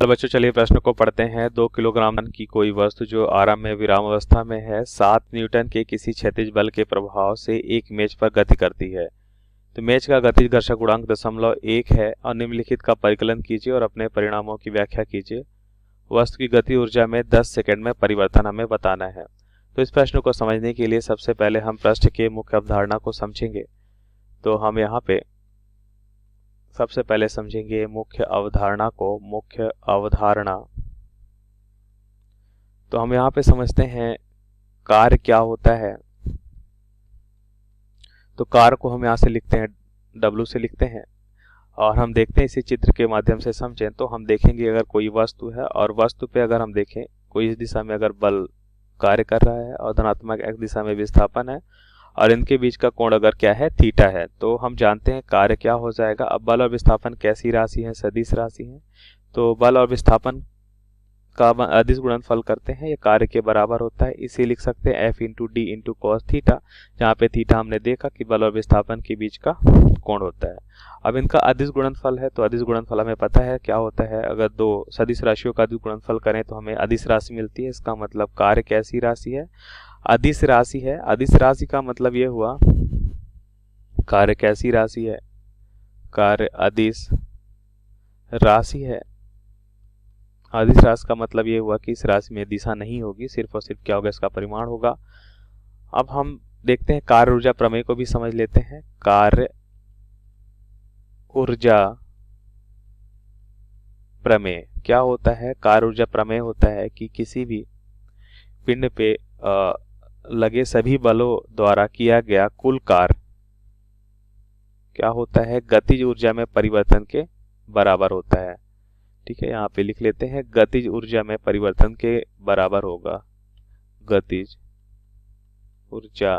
तो बच्चों चलिए प्रश्न को पढ़ते हैं। 2 किलोग्राम की कोई वस्तु जो आराम में विराम अवस्था में है 7 न्यूटन के किसी क्षैतिज बल के प्रभाव से एक मेज पर गति करती है। तो मेज का गतिज घर्षण गुणांक 0.1 है और निम्नलिखित का परिकलन कीजिए और अपने परिणामों की व्याख्या कीजिए। वस्तु की गति ऊर्जा में 10 सेकंड में परिवर्तन हमें बताना है। तो इस प्रश्न को समझने के लिए सबसे पहले हम पृष्ठ के मुख्य अवधारणा को समझेंगे। तो हम यहाँ पे सबसे पहले समझेंगे मुख्य अवधारणा को। मुख्य अवधारणा तो हम यहाँ पे समझते हैं कार्य क्या होता है। तो कार्य को हम यहाँ से लिखते हैं, W से लिखते हैं और हम देखते हैं इसी चित्र के माध्यम से समझें तो हम देखेंगे अगर कोई वस्तु है और वस्तु पे अगर हम देखें कोई इस दिशा में अगर बल कार्य कर रहा है और धनात्मक x दिशा में विस्थापन है और इनके बीच का कोण अगर क्या है, थीटा है, तो हम जानते हैं कार्य क्या हो जाएगा। अब बल और विस्थापन कैसी राशि है, सदिश राशि है। तो बल और विस्थापन का अदिश गुणनफल करते हैं, ये कार्य के बराबर होता है। इसे लिख सकते हैं F into D into cos theta, जहाँ पे थीटा हमने देखा कि बल और विस्थापन के बीच का कोण होता है। अब इनका अदिश गुणनफल है तो अदिश गुणनफल हमें पता है क्या होता है। अगर दो सदिश राशियों का अदिश गुणनफल करें तो हमें अदिश राशि मिलती है। इसका मतलब कार्य कैसी राशि है, अदिश राशि है। अदिश राशि का मतलब ये हुआ कार्य कैसी राशि है, कार्य अदिश राशि है। अदिश राशि का मतलब ये हुआ कि इस राशि में दिशा नहीं होगी, सिर्फ और सिर्फ क्या होगा, इसका परिमाण होगा। अब हम देखते हैं कार्य ऊर्जा प्रमेय को भी समझ लेते हैं। कार्य ऊर्जा प्रमेय क्या होता है। कार्य ऊर्जा प्रमेय होता है कि किसी भी पिंड पे लगे सभी बलों द्वारा किया गया कुल कार्य क्या होता है, गतिज ऊर्जा में परिवर्तन के बराबर होता है। ठीक है, यहाँ पे लिख लेते हैं गतिज ऊर्जा में परिवर्तन के बराबर होगा। गतिज ऊर्जा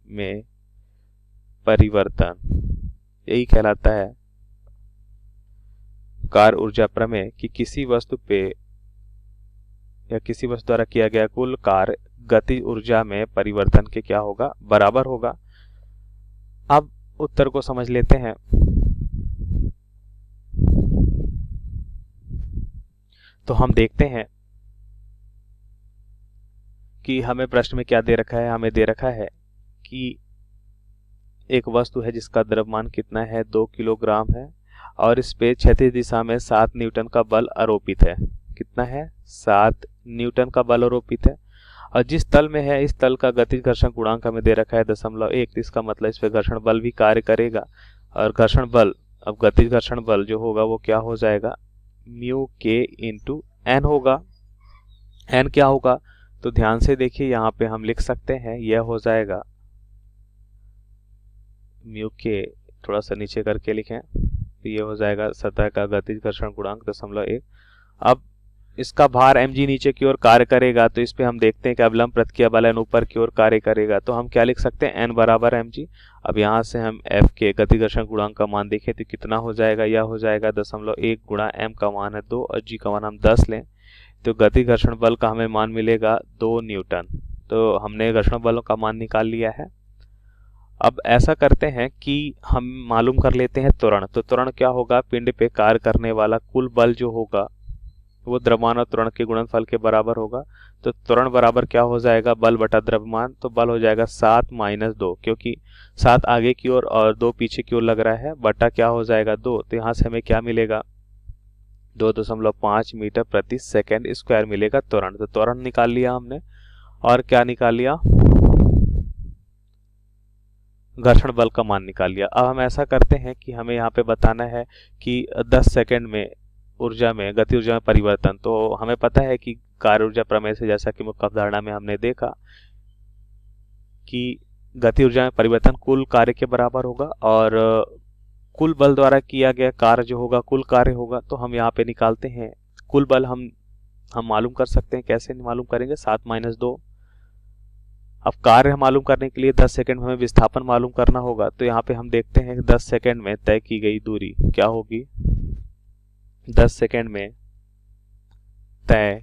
में परिवर्तन, यही कहलाता है कार्य ऊर्जा प्रमेय कि किसी वस्तु पे या किसी वस्तु द्वारा किया गया कुल कार्य गतिज ऊर्जा में परिवर्तन के क्या होगा, बराबर होगा। अब उत्तर को समझ लेते हैं। तो हम देखते हैं कि हमें प्रश्न में क्या दे रखा है। हमें दे रखा है कि एक वस्तु है जिसका द्रव्यमान कितना है, 2 किलोग्राम है और इस पे क्षैतिज दिशा में 7 न्यूटन का बल आरोपित है। कितना है, 7 न्यूटन का बल आरोपित है और जिस तल में है इस तल का गतिज घर्षण गुणांक हमें दे रखा है 0.1। इसका मतलब इस पे घर्षण बल भी कार्य करेगा और घर्षण बल, अब गतिज घर्षण बल जो होगा वो क्या हो जाएगा, म्यू के इंटू एन होगा। एन क्या होगा, तो ध्यान से देखिए यहाँ पे हम लिख सकते हैं, यह हो जाएगा म्यू के, थोड़ा सा नीचे करके लिखें तो ये हो जाएगा सतह का गतिज घर्षण गुणांक 0.1। अब इसका भार mg नीचे की ओर कार्य करेगा तो इस पे हम देखते हैं कि अवलंब प्रतिक्रिया बल n ऊपर की ओर कार्य करेगा। तो हम क्या लिख सकते हैं, n बराबर mg। अब यहाँ से हम f के गति घर्षण गुणांक का मान देखें तो कितना हो जाएगा, यह हो जाएगा 0.1 गुणा m का मान है 2 और g का मान हम 10 लें तो गति घर्षण बल का हमें मान मिलेगा 2 न्यूटन। तो हमने घर्षण बलों का मान निकाल लिया है। अब ऐसा करते हैं कि हम मालूम कर लेते हैं त्वरण। तो त्वरण क्या होगा, पिंड पे कार्य करने वाला कुल बल जो होगा वो द्रव्यमान और त्वरण के गुणनफल के बराबर होगा। तो त्वरण बराबर क्या हो जाएगा, बल बटा द्रव्यमान। तो बल हो जाएगा 7 माइनस 2, क्योंकि 7 आगे की ओर और 2 पीछे की ओर लग रहा है, बटा क्या हो जाएगा 2। तो यहाँ से हमें क्या मिलेगा, 2.5 मीटर प्रति सेकेंड स्क्वायर मिलेगा त्वरण। तो त्वरण निकाल लिया हमने और क्या निकाल लिया, घर्षण बल का मान निकाल लिया। अब हम ऐसा करते हैं कि हमें यहाँ पे बताना है कि 10 सेकंड में ऊर्जा में, गति ऊर्जा में परिवर्तन। तो हमें पता है कि कार्य ऊर्जा प्रमेय से, जैसा कि मुख्य अवधारणा में हमने देखा कि गति ऊर्जा में परिवर्तन कुल कार्य के बराबर होगा और कुल बल द्वारा किया गया कार्य जो होगा कुल कार्य होगा। तो हम यहाँ पे निकालते हैं कुल बल, हम मालूम कर सकते हैं। कैसे मालूम करेंगे, 7 माइनस 2। अब कार्य मालूम करने के लिए 10 सेकंड में हमें विस्थापन मालूम करना होगा। तो यहाँ पे हम देखते हैं कि 10 सेकंड में तय की गई दूरी क्या होगी, 10 सेकंड में तय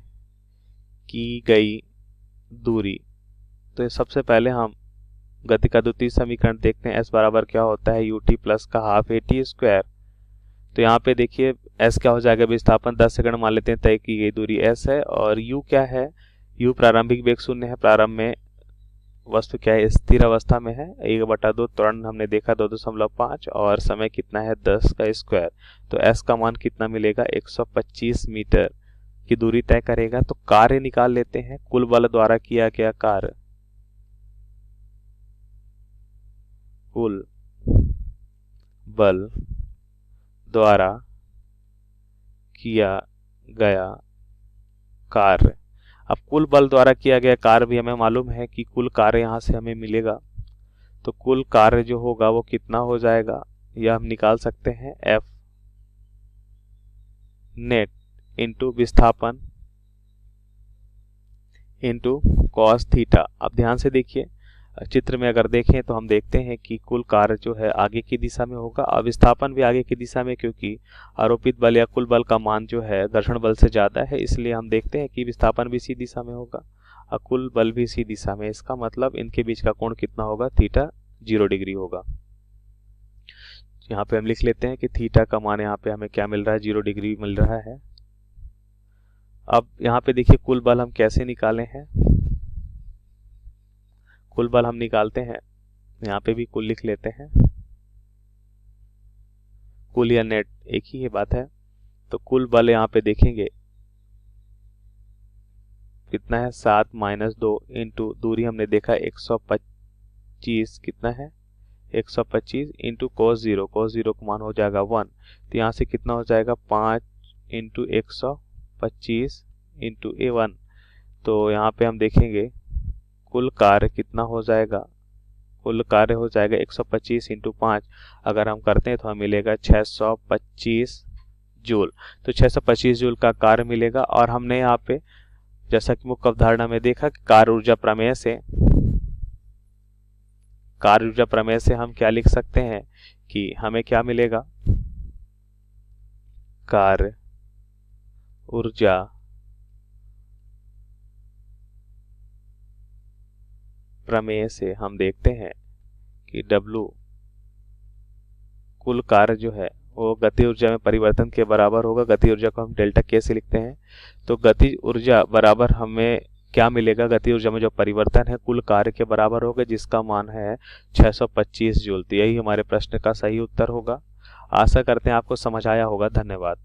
की गई दूरी। तो सबसे पहले हम गति का द्वितीय समीकरण देखते हैं। s बराबर क्या होता है, ut प्लस का हाफ at स्क्वायर। तो यहाँ पे देखिए s क्या हो जाएगा, विस्थापन 10 सेकंड मान लेते हैं, तय की गई दूरी s है, और u क्या है, u प्रारंभिक वेग 0 है, प्रारंभ में वस्तु क्या है, स्थिर अवस्था में है, 1/2 त्वरण हमने देखा 2.5, और समय कितना है 10 का स्क्वायर। तो s का मान कितना मिलेगा, 125 मीटर की दूरी तय करेगा। तो कार्य निकाल लेते हैं, कुल बल द्वारा किया गया कार्य, कुल बल द्वारा किया गया कार्य। अब कुल बल द्वारा किया गया कार्य भी हमें मालूम है कि कुल कार्य यहाँ से हमें मिलेगा, तो कुल कार्य जो होगा वो कितना हो जाएगा, यह हम निकाल सकते हैं, F नेट इंटू विस्थापन इंटू कॉस थीटा। अब ध्यान से देखिए, चित्र में अगर देखें तो हम देखते हैं कि कुल कार्य जो है आगे की दिशा में होगा और विस्थापन भी आगे की दिशा में, क्योंकि आरोपित बल या कुल बल का मान जो है घर्षण बल से ज़्यादा है, इसलिए हम देखते हैं कि विस्थापन भी इसी दिशा में होगा और कुल बल भी इसी दिशा में। इसका मतलब इनके बीच का कोण कितना होगा, थीटा 0 डिग्री होगा। यहाँ पे हम लिख लेते हैं कि थीटा का मान यहाँ पे हमें क्या मिल रहा है, 0 डिग्री मिल रहा है। अब यहाँ पे देखिए कुल बल हम कैसे निकाले हैं, कुल बल हम निकालते हैं, यहाँ पे भी कुल लिख लेते हैं, कुल या नेट एक ही है बात है। तो कुल बल यहाँ पे देखेंगे कितना है, 7 - 2 इंटू दूरी हमने देखा 125, कितना है 125 इंटू cos 0, cos 0 का मान हो जाएगा 1, तो यहाँ से कितना हो जाएगा 5 इंटू 125 इंटू A1। तो यहाँ पे हम देखेंगे कुल कार्य कितना हो जाएगा, कुल कार्य हो जाएगा 125 इंटू 5, अगर हम करते हैं तो हमें मिलेगा 625 जूल। तो 625 जूल का कार्य मिलेगा। और हमने यहाँ पे जैसा कि मुख्य अवधारणा में देखा कि कार्य ऊर्जा प्रमेय से हम क्या लिख सकते हैं कि हमें क्या मिलेगा, कार्य ऊर्जा प्रमेय से हम देखते हैं कि W कुल कार्य जो है वो गति ऊर्जा में परिवर्तन के बराबर होगा। गति ऊर्जा को हम डेल्टा K से लिखते हैं। तो गति ऊर्जा बराबर हमें क्या मिलेगा, गति ऊर्जा में जो परिवर्तन है कुल कार्य के बराबर होगा, जिसका मान है 625 जूल। तो यही हमारे प्रश्न का सही उत्तर होगा। आशा करते हैं आपको समझ आया होगा। धन्यवाद।